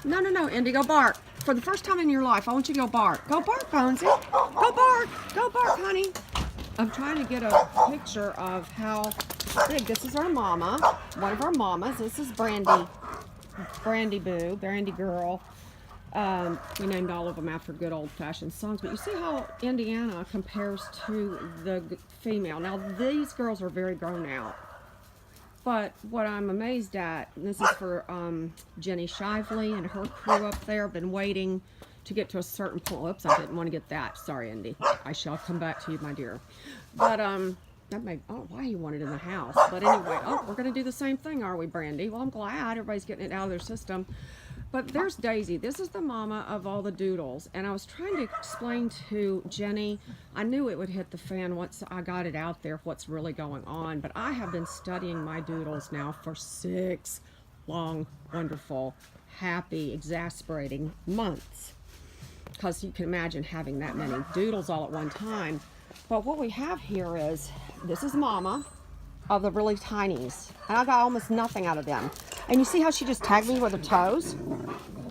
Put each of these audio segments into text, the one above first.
No, no, no, Indy, go bark. For the first time in your life, I want you to go bark. Go bark, Bonesy. Go bark. Go bark, honey. I'm trying to get a picture of how big. This is our mama, one of our mamas. This is Brandy. Brandy Boo, Brandy Girl. We named all of them after good old-fashioned songs. But you see how Indiana compares to the female. Now, these girls are very grown out. But what I'm amazed at, and this is for Jenny Shively and her crew up there, have been waiting to get to a certain point. Oops, I didn't want to get that. Sorry, Indy. I shall come back to you, my dear. But, that made, oh, why you want it in the house. But anyway, oh, we're going to do the same thing, are we, Brandy? Well, I'm glad everybody's getting it out of their system. But there's Daisy. This is the mama of all the Doodles. And I was trying to explain to Jenny, I knew it would hit the fan once I got it out there, what's really going on. But I have been studying my Doodles now for 6 long, wonderful, happy, exasperating months. Because you can imagine having that many Doodles all at one time. But what we have here is, this is mama of the really tinies. And I got almost nothing out of them. And you see how she just tagged me with her toes?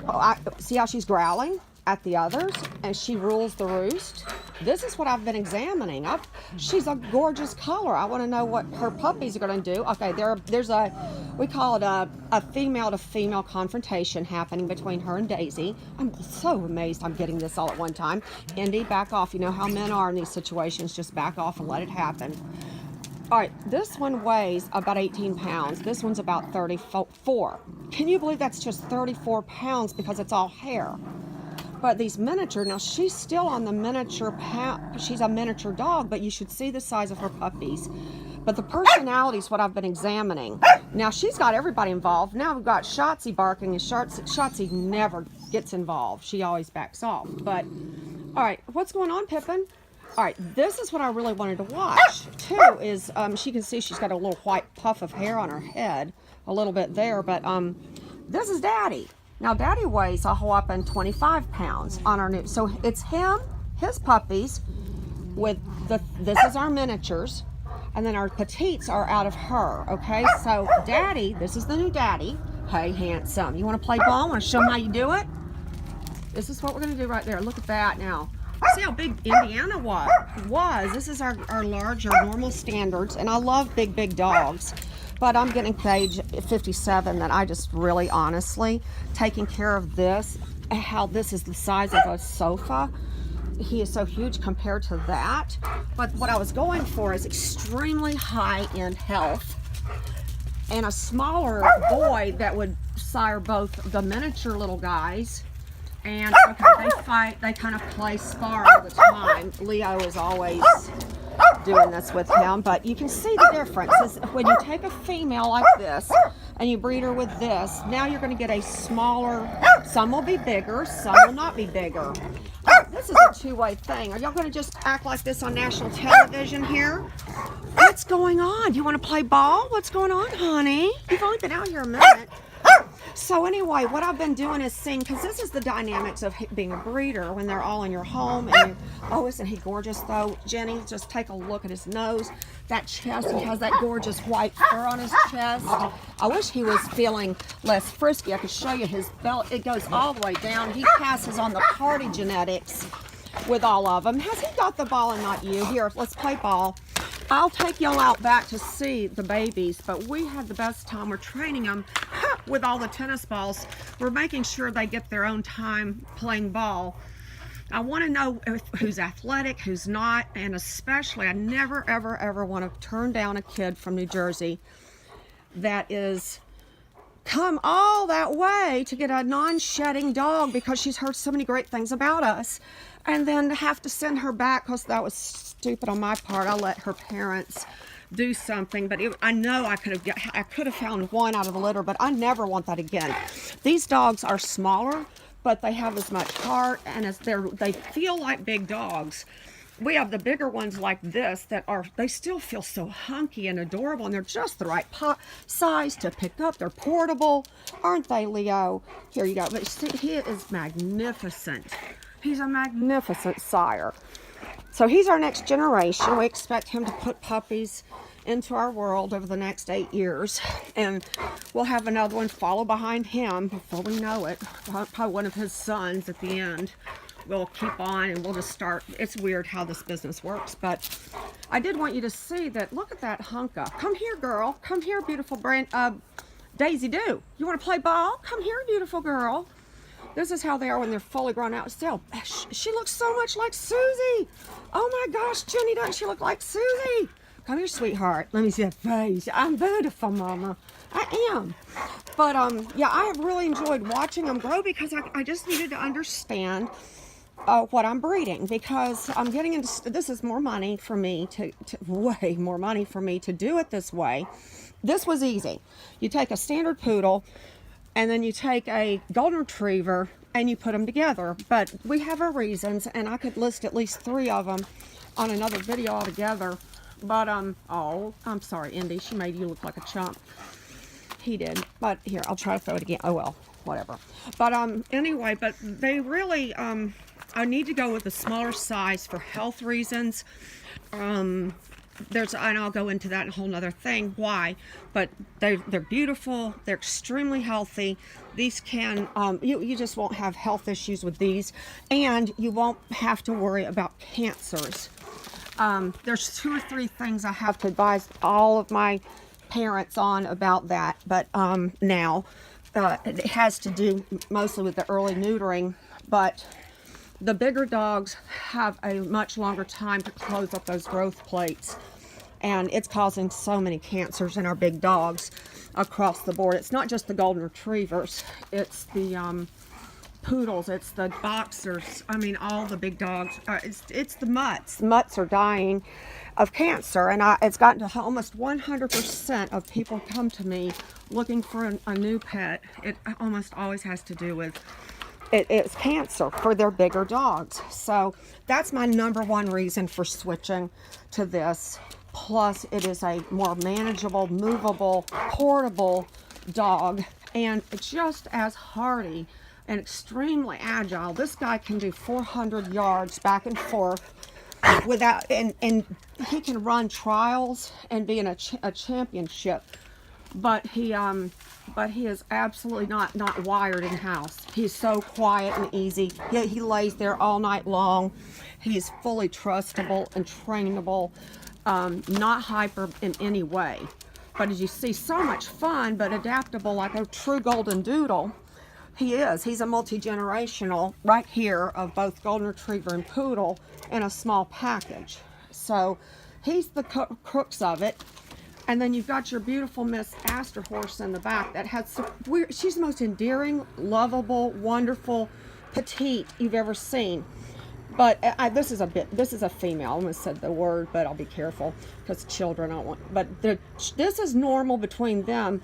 Oh, see how she's growling at the others? And she rules the roost. This is what I've been examining. She's a gorgeous color. I want to know what her puppies are going to do. Okay, there's a, we call it a female-to-female confrontation happening between her and Daisy. I'm so amazed I'm getting this all at one time. Indy, back off. You know how men are in these situations. Just back off and let it happen. All right, this one weighs about 18 pounds. This one's about 34. Can you believe that's just 34 pounds because it's all hair? But these miniature, now she's still on the miniature, she's a miniature dog, but you should see the size of her puppies. But the personality is what I've been examining. Now she's got everybody involved. Now we've got Shotzi barking, and Shotzi never gets involved. She always backs off. But, all right, what's going on, Pippin? All right, this is what I really wanted to watch, too, is she can see she's got a little white puff of hair on her head, a little bit there, but this is Daddy. Now, Daddy weighs a whopping 25 pounds on our new, so it's him, his puppies, with this is our miniatures, and then our petites are out of her, okay? So, Daddy, this is the new Daddy. Hey, handsome, you want to play ball? Want to show them how you do it? This is what we're going to do right there. Look at that now. See how big Indiana was. This is our larger normal standards, and I love big dogs. But I'm getting to age 57 that I just really honestly, taking care of this, how this is the size of a sofa. He is so huge compared to that. But what I was going for is extremely high-end health and a smaller boy that would sire both the miniature little guys. And okay, they fight, they kind of play spar all the time. Leo is always doing this with him, but you can see the difference is when you take a female like this and you breed her with this, now you're going to get a smaller, some will be bigger, some will not be bigger. This is a two-way thing. Are y'all going to just act like this on national television here? What's going on? Do you want to play ball? What's going on, honey? You've only been out here a minute. So anyway, what I've been doing is seeing, because this is the dynamics of being a breeder when they're all in your home. And oh, isn't he gorgeous though? Jenny, just take a look at his nose, that chest. He has that gorgeous white fur on his chest. I wish he was feeling less frisky. I could show you his belt. It goes all the way down. He passes on the party genetics with all of them. Has he got the ball and not you? Here, let's play ball. I'll take y'all out back to see the babies, but we had the best time. We're training them with all the tennis balls. We're making sure they get their own time playing ball. I want to know who's athletic, who's not, and especially I never, ever want to turn down a kid from New Jersey that is come all that way to get a non-shedding dog because she's heard so many great things about us, and then have to send her back because that was stupid on my part. I let her parents do something, but I know I could have found one out of the litter, but I never want that again. These dogs are smaller, but they have as much heart, and they feel like big dogs. We have the bigger ones like this that they still feel so hunky and adorable, and they're just the right size to pick up. They're portable, aren't they, Leo? Here you go. But see, he is magnificent. He's a magnificent sire. So he's our next generation. We expect him to put puppies into our world over the next 8 years. And we'll have another one follow behind him before we know it. Probably one of his sons at the end. We'll keep on and we'll just start. It's weird how this business works, but I did want you to see that. Look at that hunka. Come here, girl. Come here, beautiful Daisy Doo. You want to play ball? Come here, beautiful girl. This is how they are when they're fully grown out. Still, she looks so much like Susie. Oh my gosh, Jenny, doesn't she look like Susie? Come here, sweetheart. Let me see that face. I'm beautiful, Mama. I am. But yeah, I have really enjoyed watching them grow because I just needed to understand what I'm breeding, because I'm getting into this. Is more money for me to way more money for me to do it this way. This was easy. You take a standard poodle and then you take a golden retriever and you put them together. But we have our reasons, and I could list at least 3 of them on another video altogether. But oh, I'm sorry, Indy, she made you look like a chump. He did. But here, I'll try to throw it again. Oh well, whatever. But anyway, but they really I need to go with a smaller size for health reasons. And I'll go into that in a whole nother thing, why, but they're beautiful, they're extremely healthy. These can, you just won't have health issues with these, and you won't have to worry about cancers. There's 2 or 3 things I have to advise all of my parents on about that, but now, it has to do mostly with the early neutering, but the bigger dogs have a much longer time to close up those growth plates, and it's causing so many cancers in our big dogs across the board. It's not just the golden retrievers, it's the poodles, it's the boxers. I mean, all the big dogs. It's the mutts. The mutts are dying of cancer, and it's gotten to almost 100% of people come to me looking for a new pet. It almost always has to do with it's cancer for their bigger dogs. So that's my #1 reason for switching to this. Plus, it is a more manageable, movable, portable dog, and just as hardy and extremely agile. This guy can do 400 yards back and forth without, and he can run trials and be in a championship. But he is absolutely not wired in house. He's so quiet and easy. He lays there all night long. He's fully trustable and trainable, not hyper in any way. But as you see, so much fun, but adaptable like a true golden doodle. He's a multi-generational right here of both golden retriever and poodle in a small package. So he's the crux of it. And then you've got your beautiful Miss Astor horse in the back that has she's the most endearing, lovable, wonderful, petite you've ever seen. But this is a female. I almost said the word, but I'll be careful because children don't want. But this is normal between them.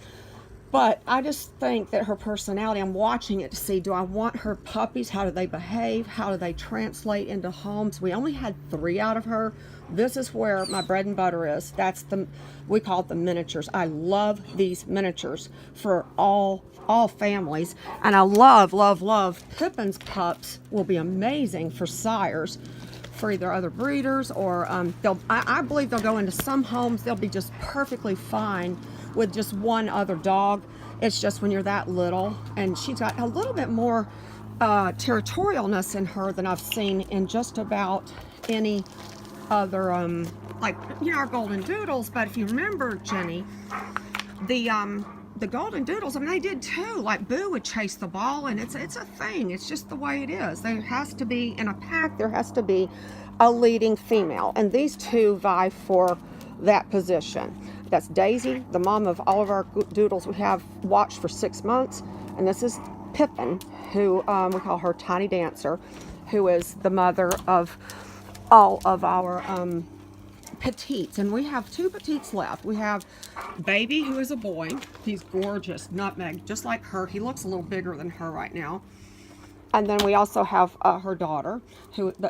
But I just think that her personality, I'm watching it to see, do I want her puppies? How do they behave? How do they translate into homes? We only had 3 out of her. This is where my bread and butter is. We call it the miniatures. I love these miniatures for all families. And I love Pippin's pups will be amazing for sires, for either other breeders or I believe they'll go into some homes. They'll be just perfectly fine with just one other dog. It's just when you're that little, and she's got a little bit more territorialness in her than I've seen in just about any other like, you know, our golden doodles. But if you remember, Jenny, the golden doodles, I mean, they did too. Like Boo would chase the ball, and it's a thing. It's just the way it is. There has to be, in a pack, there has to be a leading female, and these 2 vie for that position. That's Daisy, the mom of all of our doodles we have watched for 6 months, and this is Pippin, who we call her Tiny Dancer, who is the mother of all of our petites. And we have 2 petites left. We have Baby, who is a boy. He's gorgeous, nutmeg, just like her. He looks a little bigger than her right now. And then we also have her daughter,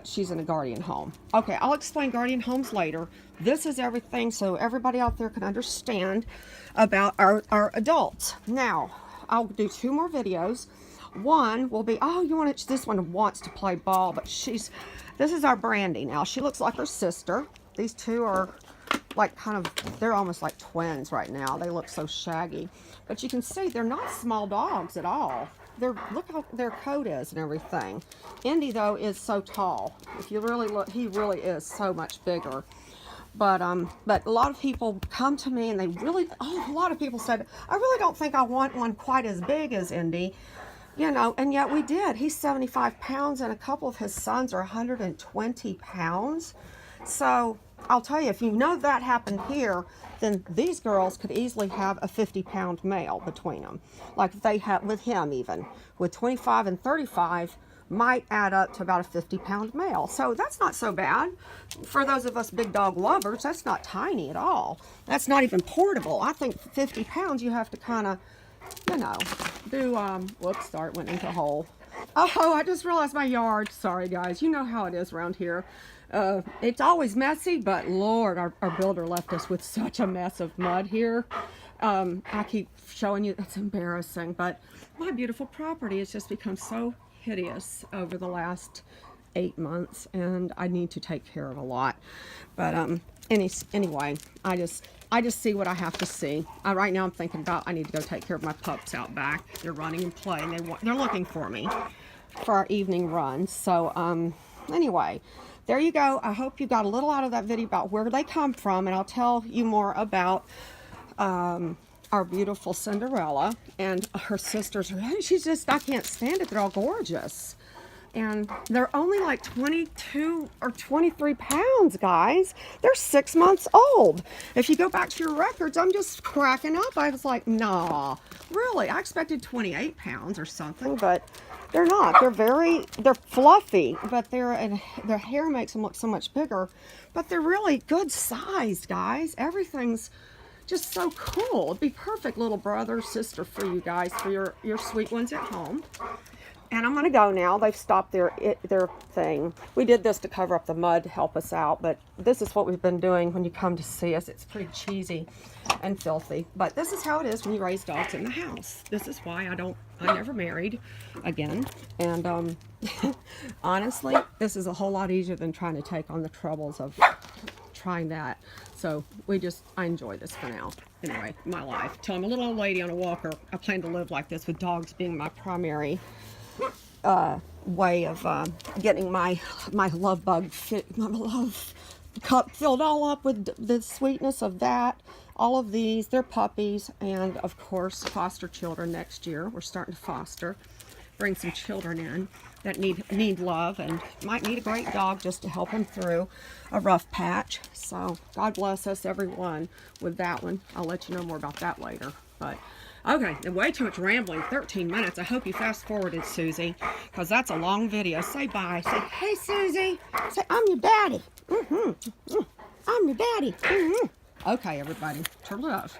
she's in a guardian home. Okay, I'll explain guardian homes later. This is everything so everybody out there can understand about our adults. Now, I'll do 2 more videos. One will be, this one wants to play ball, but this is our Brandy now. She looks like her sister. These 2 are like they're almost like twins right now. They look so shaggy. But you can see they're not small dogs at all. Look how their coat is and everything. Indy, though, is so tall. If you really look, he really is so much bigger. But a lot of people come to me and they really, a lot of people said, I really don't think I want one quite as big as Indy. You know, and yet we did. He's 75 pounds and a couple of his sons are 120 pounds. So I'll tell you, if you know that happened here, then these girls could easily have a 50-pound male between them. Like they have with him even. With 25 and 35 might add up to about a 50-pound male. So that's not so bad. For those of us big dog lovers, that's not tiny at all. That's not even portable. I think 50 pounds you have to kind of, you know, do, whoops, sorry, it went into a hole. Oh, I just realized my yard. Sorry, guys. You know how it is around here. It's always messy, but Lord, our builder left us with such a mess of mud here. I keep showing you, it's embarrassing, but my beautiful property has just become so hideous over the last 8 months, and I need to take care of a lot. But anyway, I just see what I have to see. Right now I'm thinking about I need to go take care of my pups out back. They're running and playing. They're looking for me for our evening run. So anyway, there you go. I hope you got a little out of that video about where they come from, and I'll tell you more about our beautiful Cinderella and her sisters. She's just, I can't stand it. They're all gorgeous. And they're only like 22 or 23 pounds, guys. They're 6 months old. If you go back to your records, I'm just cracking up. I was like, nah, really? I expected 28 pounds or something, but they're not. They're fluffy, but their hair makes them look so much bigger. But they're really good sized, guys. Everything's just so cool. It'd be perfect little brother, sister for you guys, for your sweet ones at home. And I'm going to go now. They've stopped their thing. We did this to cover up the mud to help us out, but this is what we've been doing when you come to see us. It's pretty cheesy and filthy, but this is how it is when you raise dogs in the house. This is why I never married again. And honestly, this is a whole lot easier than trying to take on the troubles of trying that. So I enjoy this for now. Anyway, my life. Till I'm a little old lady on a walker, I plan to live like this with dogs being my primary way of getting my love cup filled all up with the sweetness of that. All of these, they're puppies, and of course foster children next year. We're starting to foster, bring some children in that need love and might need a great dog just to help them through a rough patch. So God bless us everyone with that one. I'll let you know more about that later. But okay, way too much rambling. 13 minutes. I hope you fast forwarded, Susie, because that's a long video. Say bye. Say, hey, Susie. Say, I'm your daddy. I'm your daddy. Okay, everybody. Turn it off.